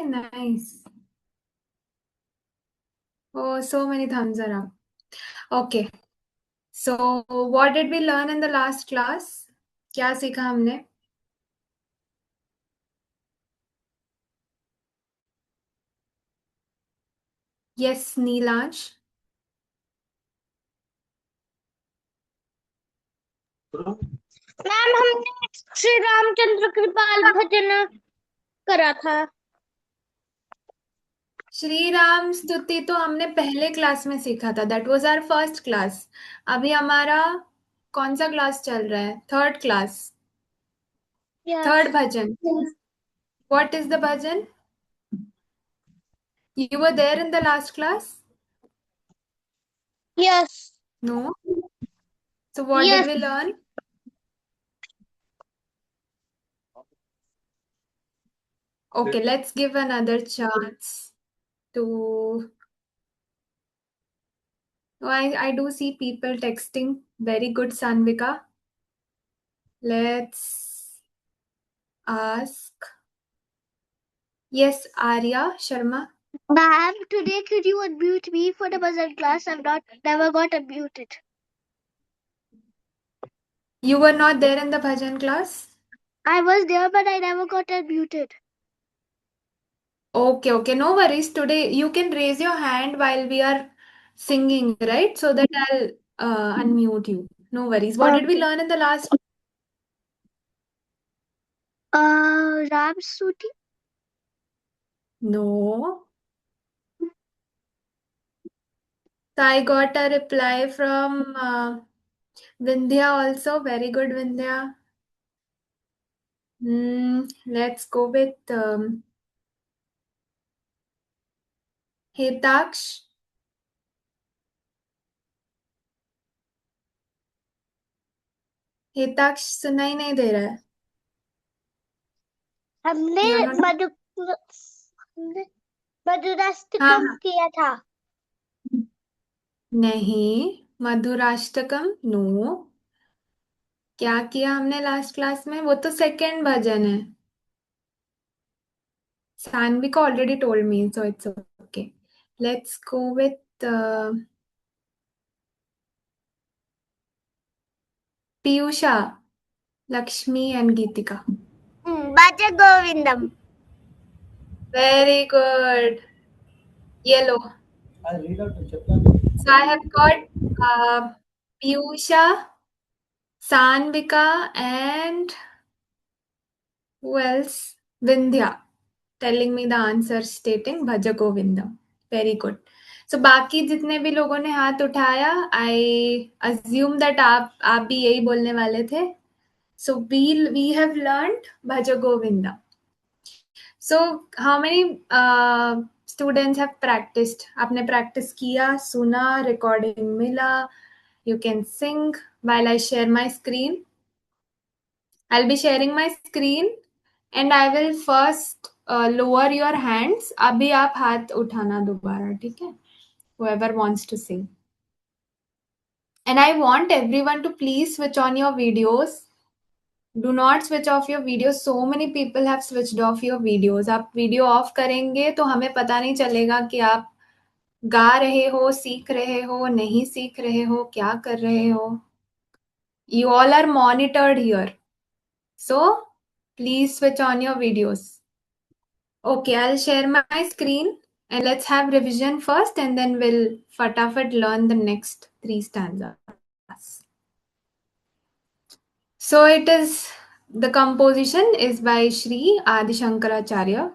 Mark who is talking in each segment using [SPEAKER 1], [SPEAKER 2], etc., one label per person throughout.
[SPEAKER 1] Okay, nice. Oh, so many thumbs are up. Okay, so what did we learn in the last class? क्या सीखा हमने? Yes, Neelansh.
[SPEAKER 2] Ma'am हमने श्री रामचंद्र कृपाल भजन करा था।
[SPEAKER 1] श्री राम स्तुति तो हमने पहले क्लास में सीखा था. That was our first class. अभी हमारा कौन सा क्लास चल रहा है? Third class.
[SPEAKER 2] Yes
[SPEAKER 1] third bhajan. What is the bhajan? You were there in the last class?
[SPEAKER 2] Yes
[SPEAKER 1] No. So what did
[SPEAKER 2] yes
[SPEAKER 1] we learn? Okay, let's give another chance to. Oh, I do see people texting. Very good, Sanvika. Let's ask. Yes, Arya Sharma.
[SPEAKER 2] Ma'am today could you unmute me for the bhajan class? I've never got unmuted.
[SPEAKER 1] You were not there in the bhajan class?
[SPEAKER 2] I was there but I never got unmuted.
[SPEAKER 1] Okay, no worries. Today you can raise your hand while we are singing, right? So that I'll unmute you. No worries. What did we
[SPEAKER 2] Okay.
[SPEAKER 1] learn in the last?
[SPEAKER 2] Ram Stuti.
[SPEAKER 1] No. So I got a reply from Vindhya also. Very good, Vindhya. Let's go with Hitaksh. हिताक्ष सुनाई नहीं दे रहा है.
[SPEAKER 2] हमने
[SPEAKER 1] You're not.
[SPEAKER 2] Madhurashtakam
[SPEAKER 1] हाँ.
[SPEAKER 2] किया था.
[SPEAKER 1] नहीं. Madhurashtakam. No. क्या किया हमने लास्ट क्लास में? वो तो सेकंड भजन है. Sanvika already told me, so it's okay. Let's go with Piyusha, Lakshmi, and Geetika.
[SPEAKER 2] Bhaja Govindam.
[SPEAKER 1] Very good. Yellow.
[SPEAKER 3] I'll read out the chapter.
[SPEAKER 1] So I have got Piyusha, Sanvika, and who else? Vindhya telling me the answer stating Bhaja Govindam. Very good. So बाकी जितने भी लोगों ने हाथ उठाया, I assume that आप भी यही बोलने वाले थे. So we have learned Bhaja Govinda. So how many students have practiced? आपने practice किया, सुना, recording मिला. You can sing while I share my screen. I'll be sharing my screen and I will first lower your hands. अभी आप हाथ उठाना दोबारा, ठीक है? Whoever wants to sing. And I want everyone to please switch on your videos. Do not switch off your videos. So many people have switched off your videos. आप video of करेंगे तो हमें पता नहीं चलेगा कि आप गा रहे हो, सीख रहे हो, नहीं सीख रहे हो, क्या कर रहे हो. You all are monitored here. So please switch on your videos. Okay, I'll share my screen and let's have revision first and then we'll fatafat learn the next 3 stanzas. So it is, the composition is by Sri Adi Shankaracharya.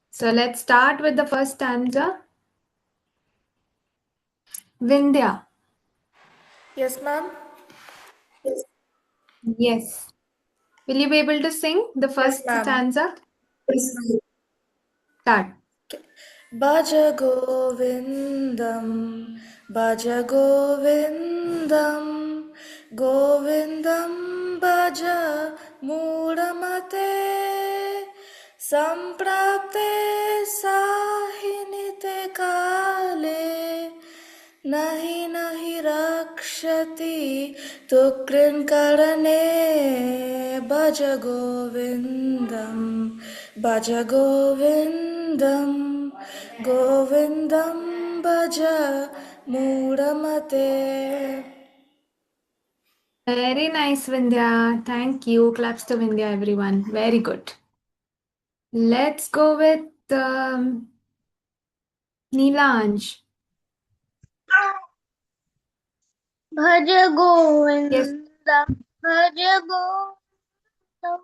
[SPEAKER 1] So let's start with the first stanza. Vindhya.
[SPEAKER 4] Yes, ma'am.
[SPEAKER 1] Yes. Will you be able to sing the first
[SPEAKER 4] ma'am.
[SPEAKER 1] stanza? Start.
[SPEAKER 4] Bhaja Govindam, Bhaja Govindam, Govindam Bhaja Mudamate, Samprapte Sahinite Kale, Nahi Nahi Rakshati Tukrin Karane, Bhaja Govindam, भज गोविन्दं गोविन्दं भज मूढमते.
[SPEAKER 1] Very nice, Vindhya. Thank you. Claps to Vindhya, everyone. Very good. Let's go with Neelansh.
[SPEAKER 2] भज
[SPEAKER 1] Yes.
[SPEAKER 2] गोविन्दं भज गोविन्दं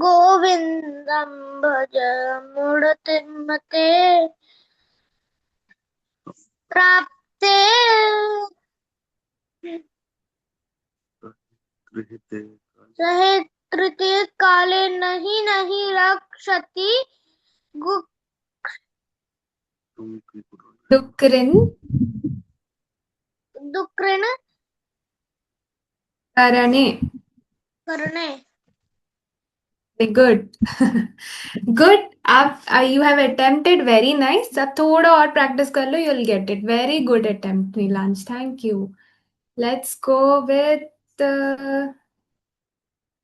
[SPEAKER 2] गोविन्दं भज मूढमते प्राप्ते सहित तृतीय काले नहीं नहीं रक्षति
[SPEAKER 1] Dukrin.
[SPEAKER 2] दुकृण
[SPEAKER 1] Karane.
[SPEAKER 2] करणे.
[SPEAKER 1] Very good. Good. आप you have attempted very nice. अब थोड़ा और practice कर लो, you'll get it. Very good attempt, Neelansh. Thank you. Let's go with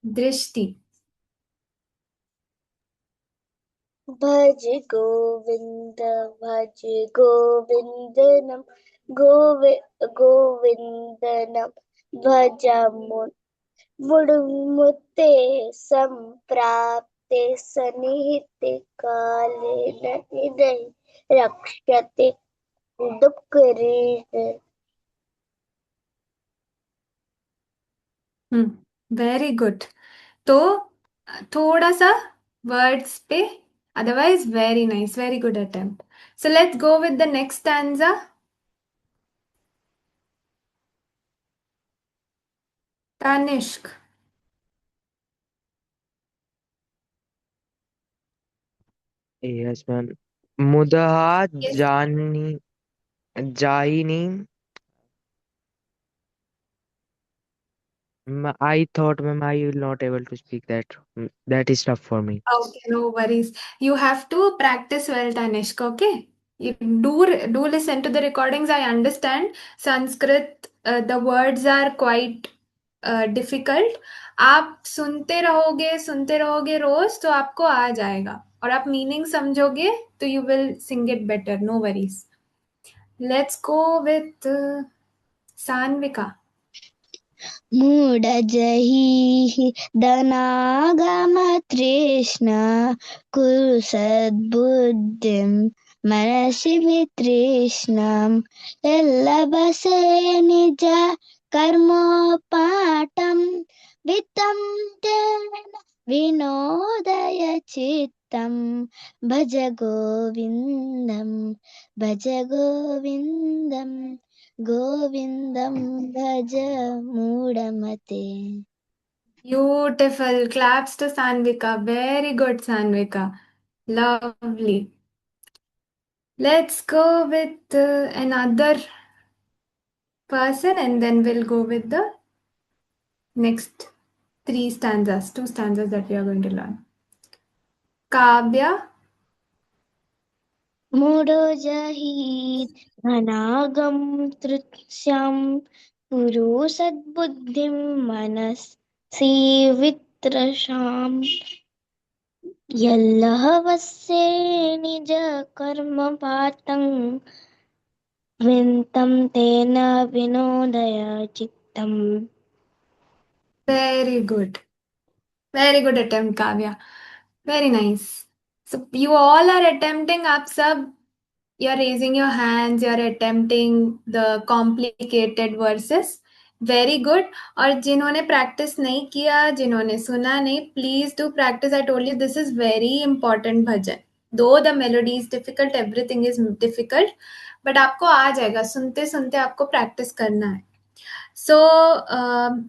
[SPEAKER 1] Drishti.
[SPEAKER 2] भज गोविंद भज गोविंदनम गोविंदनम भज मुड़मुते संप्राप्ते सनिहिते काले नहीं रक्षते दुःखरीण.
[SPEAKER 1] Very good. तो थोड़ा सा words पे, otherwise very nice, very good attempt. So let's go with the next stanza. Tanishq.
[SPEAKER 5] Yes, ma'am. Mudaha
[SPEAKER 1] Yes.
[SPEAKER 5] Jaini. I thought, ma'am, I will not able to speak that. That is tough for me.
[SPEAKER 1] Okay, no worries. You have to practice well, Tanishq, okay? You do listen to the recordings. I understand Sanskrit, the words are quite difficult. आप सुनते रहोगे रोज तो आपको आ जाएगा और आप meaning समझोगे तो you will sing it better. No worries. Let's go with Sanvika.
[SPEAKER 2] मूढजहि धनागमतृष्णा कुरु सद्बुद्धिं मनसि वितृष्णाम् लभसे निज कर्मोपाटं वित्तं तेन विनोदय चित्तं भज गोविन्दं गोविन्दं भज मूढमते.
[SPEAKER 1] Beautiful. Claps to Sanvika. Very good, Sanvika. Lovely. Let's go with another person and then we'll go with the next two stanzas that we are going to learn. Kavya.
[SPEAKER 2] मूढो जहि धनागम तृष्यां कुरु सद्बुद्धिं मनसि वितृषाम् यल्लहवस्ये निज कर्मपातं विन्तं तेन विनोदय चित्तम्.
[SPEAKER 1] Very good. Very good attempt, Kavya. Very nice. So you all are attempting, आप सब, you're raising your hands, you're attempting the complicated verses. Very good. और जिन्होंने practice नहीं किया, जिन्होंने सुना नहीं, please do practice. I told you this is very important bhajan. Though the melody is difficult, everything is difficult, but आपको आ जाएगा. सुनते सुनते आपको practice करना है. So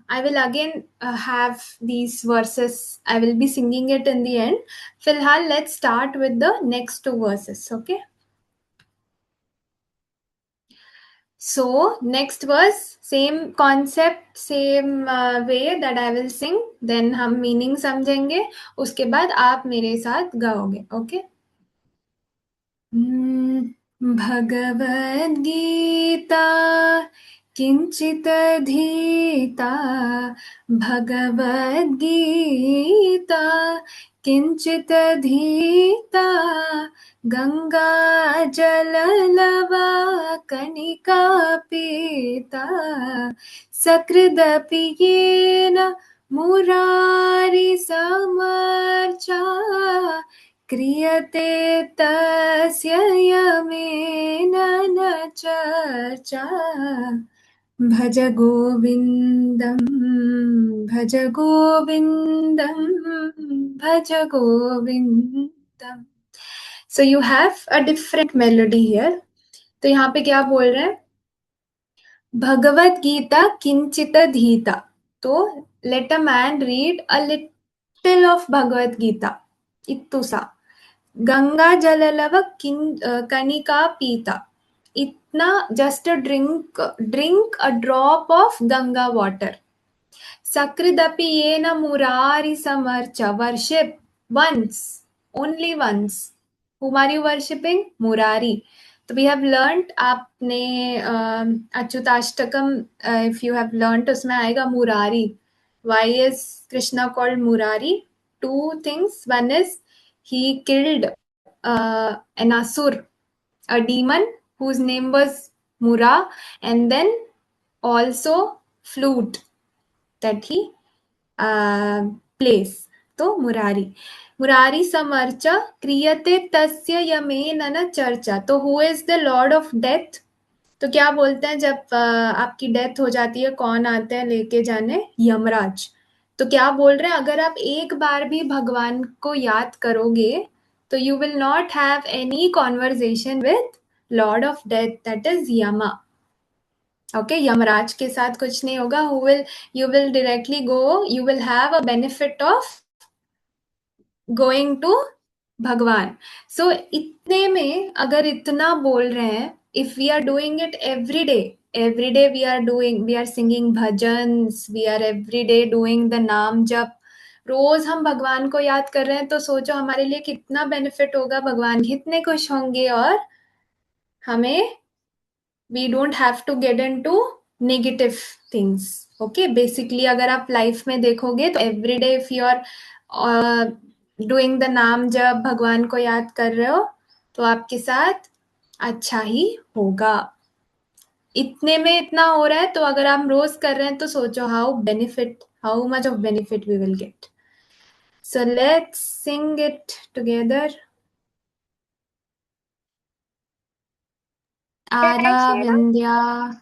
[SPEAKER 1] I will again have these verses. I will be singing it in the end. Filhal, let's start with the next two verses. Okay. So next verse, same concept, same way that I will sing. Then हम meaning समझेंगे. उसके बाद आप मेरे साथ गाओगे. Okay. Bhagavad Gita किञ्चिदधीता Bhagavad Gita किञ्चिदधीता गङ्गाजललवा कणिका सकृदपि येन मुरारिसमर्चा क्रियते तस्य Yemen न चर्चा भज गोविन्दं भज गोविन्दं भज Govindam. So you have a different melody here. तो यहाँ पे क्या बोल रहे हैं? भगवत गीता किंचित धीता. तो let a man read a little of Bhagavad Gita. इत्तुसा. Ganga जललव कणिका पीता. इतना just a drink a drop of Ganga water. Sakridapi yena murari samarcha. Worship once, only once. Whom are you worshipping? Murari. So we have learnt. आपने अच्युताष्टकम if you have learnt उसमें आएगा Murari. Why is Krishna called Murari? Two things. One is he killed an asur, a demon whose name was Mura, and then also flute that he plays. तो मुरारी समर्चा क्रियते तस्य Yemen न चर्चा. तो who is the Lord of death? तो क्या बोलते हैं जब आपकी डेथ हो जाती है, कौन आते हैं लेके जाने? यमराज. तो क्या बोल रहे हैं? अगर आप एक बार भी भगवान को याद करोगे तो you will not have any conversation with Lord of death, that is यमा. ओके, यमराज के साथ कुछ नहीं होगा. you will directly go, you will have a benefit of going to भगवान. So इतने में अगर इतना बोल रहे हैं, if we are doing it every day we are singing bhajans, we are every day doing the नाम जप, रोज हम भगवान को याद कर रहे हैं, तो सोचो हमारे लिए कितना बेनिफिट होगा. भगवान कितने खुश होंगे और हमें we don't have to get into negative things. Okay, basically अगर आप लाइफ में देखोगे तो every day if you are doing the नाम जब भगवान को याद कर रहे हो तो आपके साथ अच्छा ही होगा. इतने में इतना हो रहा है, तो अगर आप रोज कर रहे हैं तो सोचो how much of benefit we will get. So let's sing it together. Arya, Vindhya.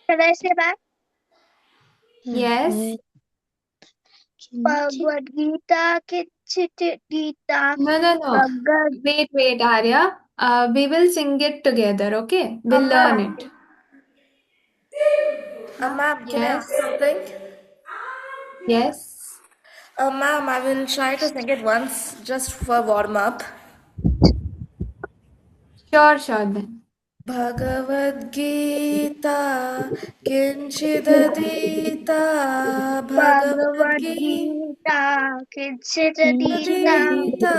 [SPEAKER 2] Can I say back?
[SPEAKER 1] Yes.
[SPEAKER 2] Bhagavad Gita Kichit Gita.
[SPEAKER 1] No.
[SPEAKER 2] Bhagavad
[SPEAKER 1] Wait, Arya. We will sing it together, okay? We'll learn it.
[SPEAKER 4] Ma'am, can I
[SPEAKER 1] Yes.
[SPEAKER 4] ask something?
[SPEAKER 1] Yes.
[SPEAKER 4] Ma'am, I will try to sing it once just for warm up.
[SPEAKER 1] Sure then.
[SPEAKER 4] भगवद्गीता किञ्चिदधीता भगवद्गीता
[SPEAKER 2] Gita Kichit
[SPEAKER 4] दीता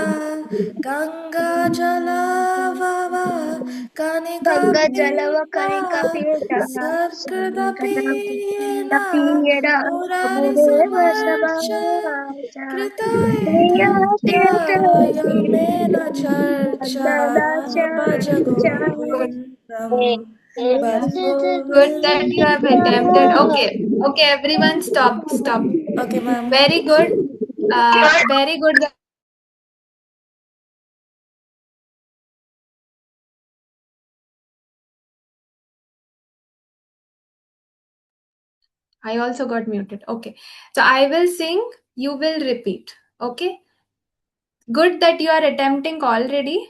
[SPEAKER 4] गङ्गाजलवव कणिका
[SPEAKER 2] Ganga Jalava
[SPEAKER 4] पीता
[SPEAKER 2] Karika Peta
[SPEAKER 4] सकृदपि येन
[SPEAKER 2] Napira Mudeva
[SPEAKER 4] मुरारिसमर्च
[SPEAKER 2] Samaja
[SPEAKER 4] कृतयेतस्य यमेन चर्चा भज
[SPEAKER 1] Good.
[SPEAKER 4] गोविन्दं भज
[SPEAKER 1] Good that you have attempted.
[SPEAKER 4] गोविन्दम्.
[SPEAKER 1] Okay, everyone stop.
[SPEAKER 4] Okay, ma'am.
[SPEAKER 1] Very good. Very good. I also got muted. Okay. So I will sing, you will repeat. Okay. Good that you are attempting already.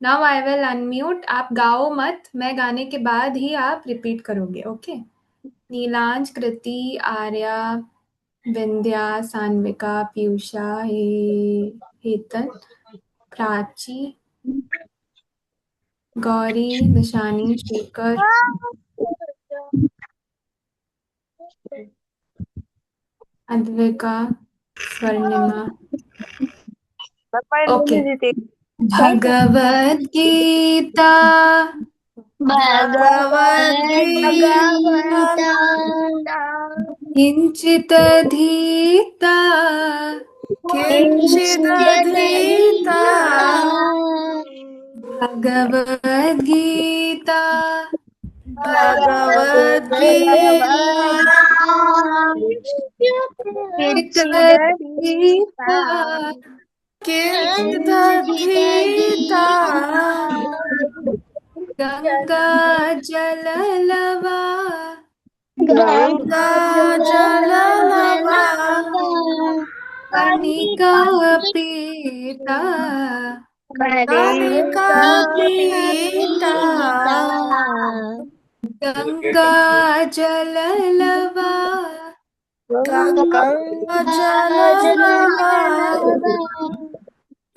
[SPEAKER 1] Now I will unmute. आप गाओ मत, मैं गाने के बाद ही आप repeat करोगे. Okay. नीलांज, कृति, आर्या, विंध्या, सान्विका, पीयूषा, हेतन, प्राची, गौरी, निशानी, Shekhar, Advika, Swarnima. Okay. Bhagavad Gita
[SPEAKER 4] Bhagavad-gita.
[SPEAKER 1] किञ्चिदधीता
[SPEAKER 4] Kinchidadhita.
[SPEAKER 1] Bhagavad Gita
[SPEAKER 4] Bhagavad-gita.
[SPEAKER 1] किञ्चिदधीता
[SPEAKER 4] Kinchidadhita.
[SPEAKER 1] Ganga जललवा
[SPEAKER 4] Ganga Jalalava.
[SPEAKER 1] कणिका पीता
[SPEAKER 4] Kanika Pita.
[SPEAKER 1] Ganga जललवा
[SPEAKER 4] Ganga Jalalava.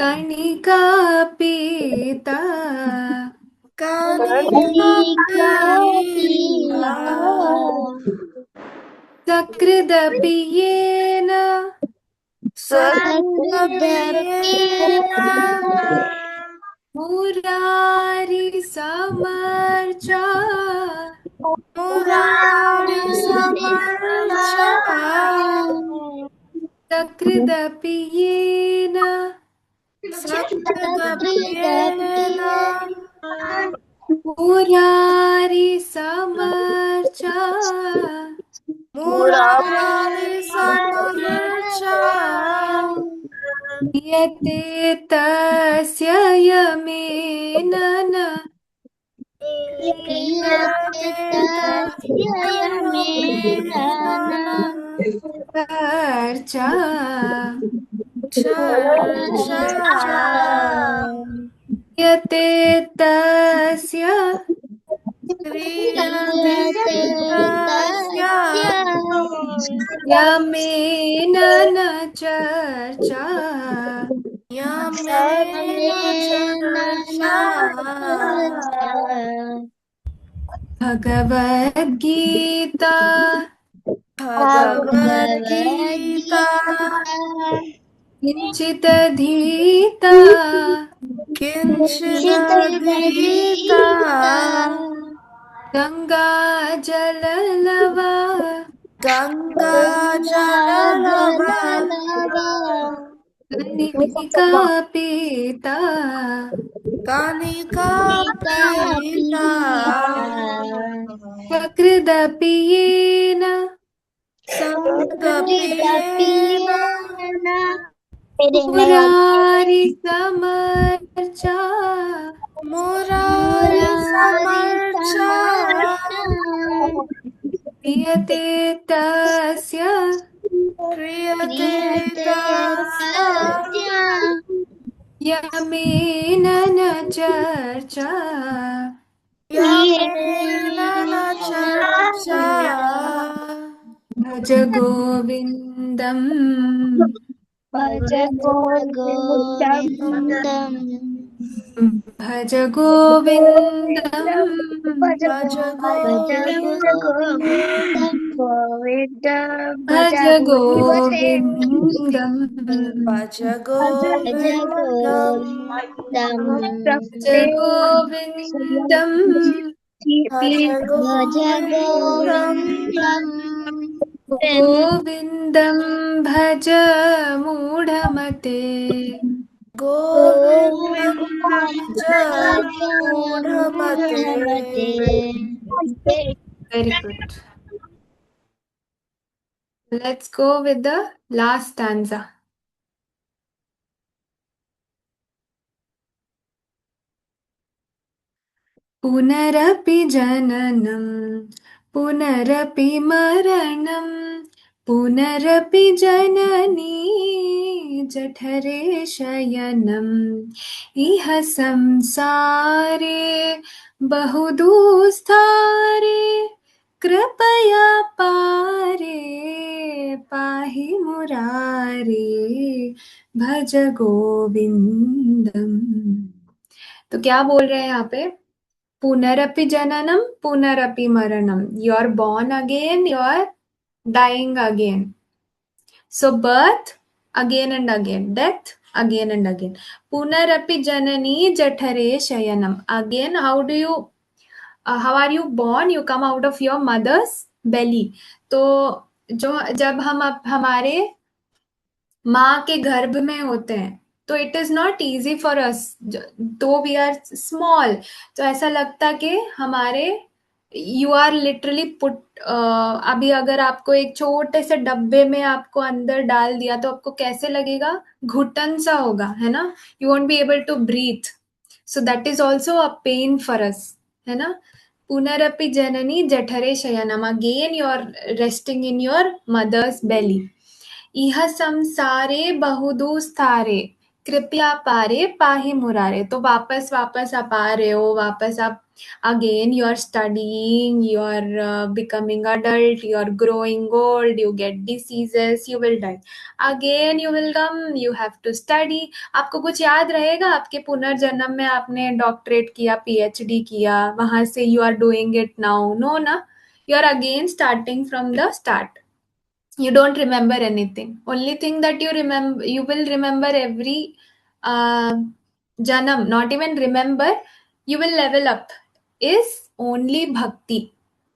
[SPEAKER 1] कणिका पीता
[SPEAKER 4] Kanika Pita.
[SPEAKER 1] सकृदपि येन
[SPEAKER 4] Sakapiyena.
[SPEAKER 1] Murari समर्चा
[SPEAKER 4] Murari Samarcha.
[SPEAKER 1] सकृदपि येन
[SPEAKER 4] Sakapiyena.
[SPEAKER 1] Murari समर्चा
[SPEAKER 4] Murari Samarcha.
[SPEAKER 1] यते तस्य यमेनन चर्चा यते तस्य यमेनन चर्चा Bhagavad Gita
[SPEAKER 4] Bhagavad-gita.
[SPEAKER 1] किञ्चिदधीता
[SPEAKER 4] Kinchidadhita.
[SPEAKER 1] Ganga जललवा
[SPEAKER 4] Ganga Jalalava.
[SPEAKER 1] कणिका पीता
[SPEAKER 4] Kanika Pita.
[SPEAKER 1] सकृदपि येन
[SPEAKER 4] Sakapiyena.
[SPEAKER 1] Murari समर्चा
[SPEAKER 4] Murari Samarcha.
[SPEAKER 1] क्रियते तस्य
[SPEAKER 4] Kriyate tasya.
[SPEAKER 1] यमेनन चर्चा
[SPEAKER 4] Yamena Charcha.
[SPEAKER 1] भज गोविन्दम्
[SPEAKER 2] भज गोविन्दम्
[SPEAKER 1] भज गोविन्दम्
[SPEAKER 4] Bhaja
[SPEAKER 2] भज
[SPEAKER 4] Govindam.
[SPEAKER 2] गोविन्दम्
[SPEAKER 1] भज गोविन्दम्
[SPEAKER 4] Bhaja
[SPEAKER 2] भज
[SPEAKER 4] Govindam.
[SPEAKER 2] गोविन्दम्
[SPEAKER 1] भज गोविन्दम्
[SPEAKER 4] Bhaja
[SPEAKER 2] भज
[SPEAKER 4] Govindam.
[SPEAKER 2] गोविन्दम्
[SPEAKER 1] गोविन्दं भज मूढमते
[SPEAKER 4] Govindam Bhaja Mudhamate.
[SPEAKER 1] Very good. Let's go with the last stanza. पुनरपि जननं पुनरपि मरणं पुनरपि जननी जठरे शयनम् इह संसारे बहुदुस्तारे कृपया पारे पाहि मुरारे भज गोविन्दम्। तो क्या बोल रहे हैं यहाँ पे? पुनरपि जननम पुनरपि मरणम. You are born again, you are dying again. So birth again and again, death again and again. Punarapi janani jathare shayanam. Again, how are you born? You come out of your mother's belly. तो जब हम हमारे माँ के गर्भ में होते हैं तो it is not easy for us, तो वी आर स्मॉल, तो ऐसा लगता कि हमारे यू आर लिटरली पुट, अभी अगर आपको एक छोटे से डब्बे में आपको अंदर डाल दिया तो आपको कैसे लगेगा? घुटन सा होगा, है ना? You won't be able to breathe, so that is also a pain for us, है ना? पुनरपि जननी जठरे शयनम. Again you are resting in your mother's belly. इह संसारे बहुदूस्तारे कृपया पारे पाहि मुरारे. तो वापस आप आ रहे हो, वापस आप again you are studying, you are becoming adult, you are growing old, you get diseases, you will die, again you will come, you have to study. आपको कुछ याद रहेगा? आपके पुनर्जन्म में आपने डॉक्टरेट किया, पीएचडी किया, वहां से you are doing it now? No ना, you are again starting from the start. You don't remember anything. Only thing that you will remember every uh, janam, not even remember, you will level up, is only bhakti.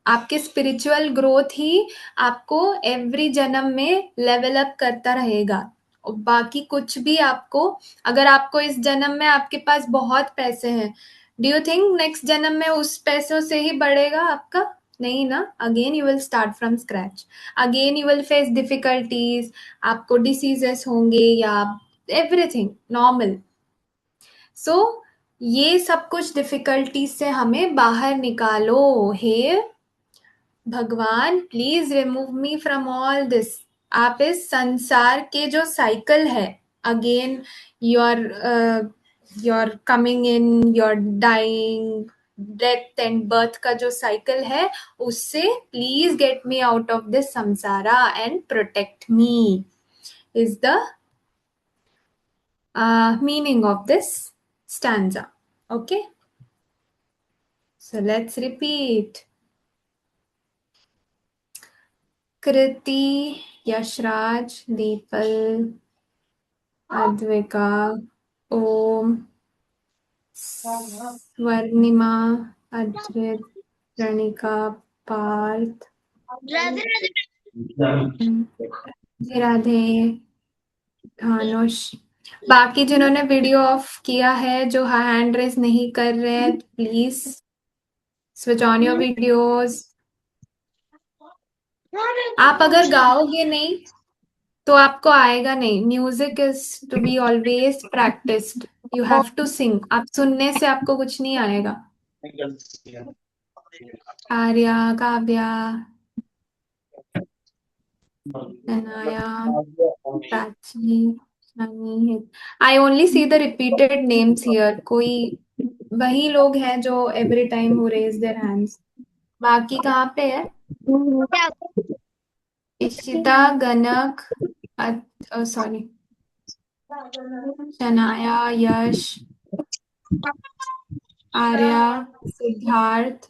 [SPEAKER 1] आपके spiritual growth ही आपको every जन्म में level up करता रहेगा. और बाकी कुछ भी आपको, अगर आपको इस जन्म में आपके पास बहुत पैसे हैं, डू यू थिंक नेक्स्ट जन्म में उस पैसों से ही बढ़ेगा आपका? नहीं ना. Again you will start from scratch, again you will face difficulties, आपको डिसीजेस होंगे या एवरीथिंग नॉर्मल. सो ये सब कुछ डिफिकल्टीज से हमें बाहर निकालो. हे भगवान, please remove me from all this. आप इस संसार के जो साइकिल है, again you're coming in, you're dying, death and birth का जो साइकिल है, उससे please get me out of this संसारा and protect me, is the meaning of this stanza. Okay, so let's repeat. Kriti, Yashraj, Deepal, Advika, Om, Swarnima, Adrit, Ranika, Parth,
[SPEAKER 2] Radhe Radhe.
[SPEAKER 1] Radhe Radhe, Dhanush. बाकी जिन्होंने वीडियो ऑफ किया है, जो हैंड रेज नहीं कर रहे हैं, please switch on your videos. आप अगर गाओगे नहीं तो आपको आएगा नहीं. Music is to be always practised, you have to sing. आप सुनने से आपको कुछ नहीं आएगा. Arya, Kavya, Anaya, Prachi, Shani. I only see the repeated names here. कोई वही लोग हैं जो every time who raise their hands. बाकी कहाँ पे है? इशिता, गनक, सॉरी, शनाया, यश, आर्या, सिद्धार्थ,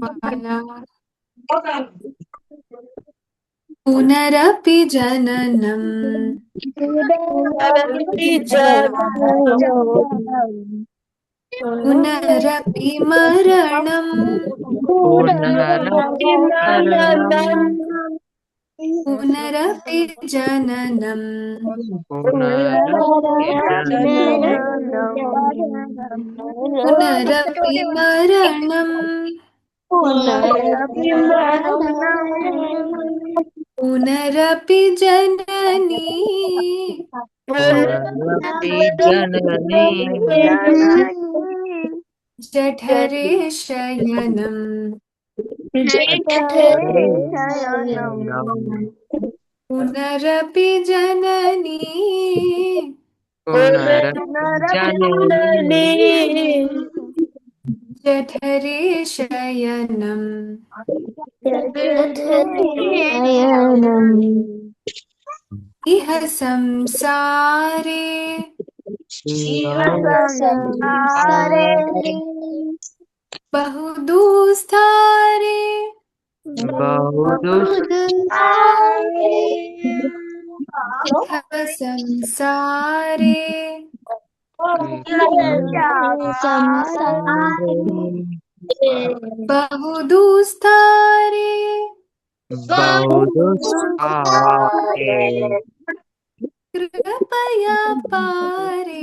[SPEAKER 1] बाला. पुनरपि जननम पुनरपि मरणम पुनरपि जननम पुनरपि मरणम पुनरपि जननी जठरे शयनम पुनरपि जननी जठरे शयनम. इह संसारे बहुदूस्तारे संसारे बहुदुस्तारे कृपया पारे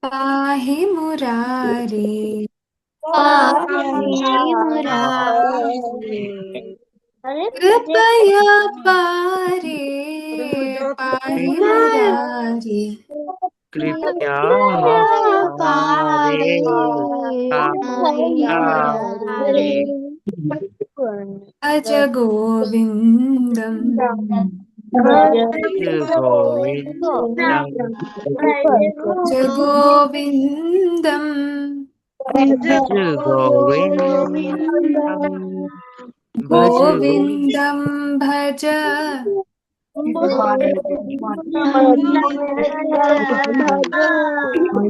[SPEAKER 1] पाहि मुरारे कृपया पारे पाहि मुरारे
[SPEAKER 5] कृपया
[SPEAKER 2] पारे
[SPEAKER 5] पारे
[SPEAKER 1] भज गोविन्दम्
[SPEAKER 5] गोविन्दं
[SPEAKER 1] भज गोविन्दम्
[SPEAKER 5] गोविन्दं भज
[SPEAKER 1] गोविन्दं भज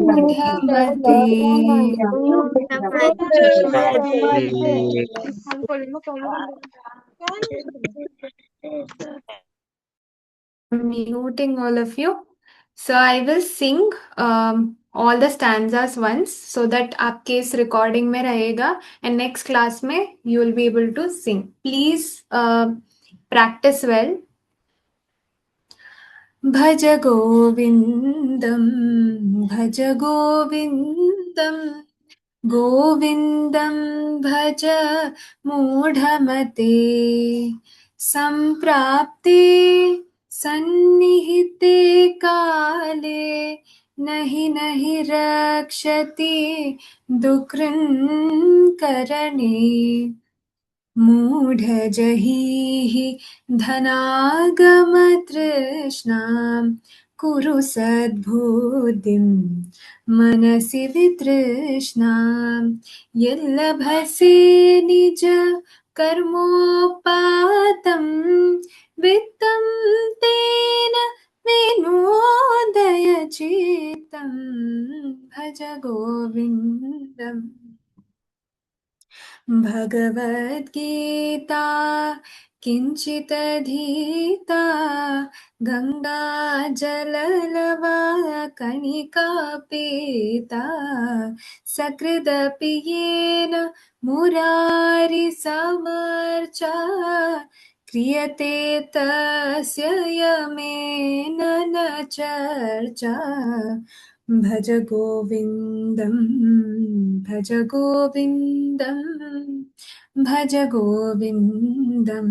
[SPEAKER 1] मूढमते muting all of you. So I will sing all the stanzas once so that आपके इस recording में रहेगा and next class में you will be able to sing. Please practice well. भज गोविन्दं भज गोविन्दं गोविन्दं भज मूढमते सम्प्राप्ते सन्निहिते काले नहि नहि रक्षति दुकृन्करणे मूढजहीः धनागमतृष्णां कुरु सद्बुद्धिं मनसि वितृष्णां यल्लभसे निज कर्मोपातं वित्तं तेन विनोदय चित्तं भज गोविन्दम् भगवद्गीता किञ्चिदधीता गङ्गाजललवा पीता सकृदपि येन मुरारिसमर्चा क्रियते तस्य यमेन न चर्चा भज गोविन्दं भज गोविन्दं भज गोविन्दं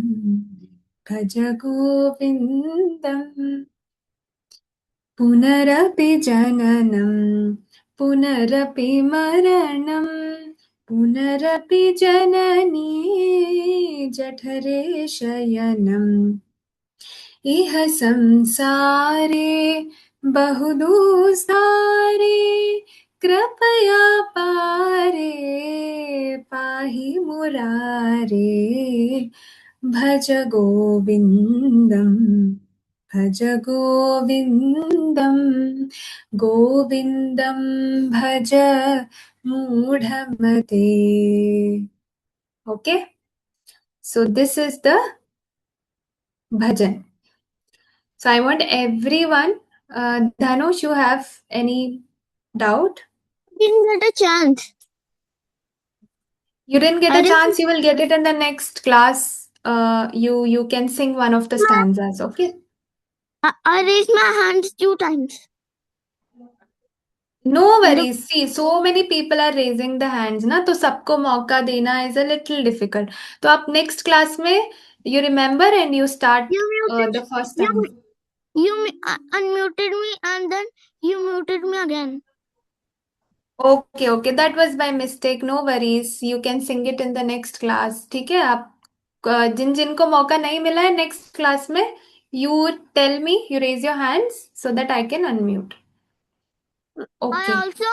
[SPEAKER 1] भज गोविन्दम् पुनरपि जननं पुनरपि मरणं पुनरपि जननी जठरे शयनम् इह संसारे बहुदुस्तारे कृपया पारे पाहि मुरारे भज गोविन्दं भज गोविन्दं गोविन्दं भज मूढमते. Okay, so this is the bhajan. So I want everyone, Dhanush, you have any doubt?
[SPEAKER 2] Didn't get a chance.
[SPEAKER 1] You didn't get
[SPEAKER 2] I
[SPEAKER 1] a
[SPEAKER 2] didn't-
[SPEAKER 1] chance, you will get it in the next class. You can sing one of the stanzas, okay?
[SPEAKER 2] I raised my hands 2 times.
[SPEAKER 1] No worries. See, so many people are raising the hands, ना तो सबको मौका देना is a little difficult. तो आप next class में you remember and you start
[SPEAKER 2] You muted.
[SPEAKER 1] the first stanza.
[SPEAKER 2] You unmuted me and then you muted me again.
[SPEAKER 1] Okay, that was by mistake. No worries. You can sing it in the next class. ठीक है आप जिन जिनको मौका नहीं मिला है next class में you tell me, you raise your hands so that I can unmute. Okay.
[SPEAKER 2] I also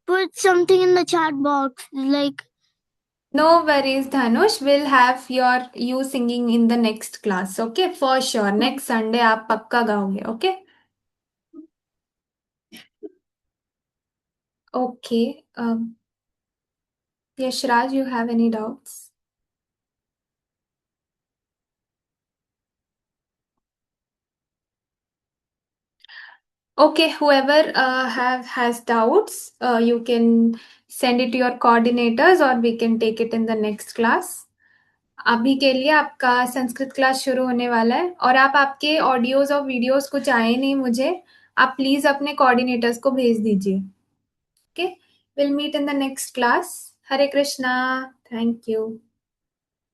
[SPEAKER 2] put something in the chat box like
[SPEAKER 1] No worries, Dhanush. We'll have you singing in the next class. Okay, for sure. Next Sunday आप पक्का गाओगे. Okay. Okay. Yashraj, you have any doubts? Okay, whoever has doubts, you can send it to your coordinators or we can take it in the next class. अभी के लिए आपका Sanskrit class शुरू होने वाला है और आप आपके ऑडियोज और वीडियोस कुछ आए नहीं मुझे, आप प्लीज अपने कोऑर्डिनेटर्स को भेज दीजिए. Okay, will meet in the next class. Hare Krishna. Thank you.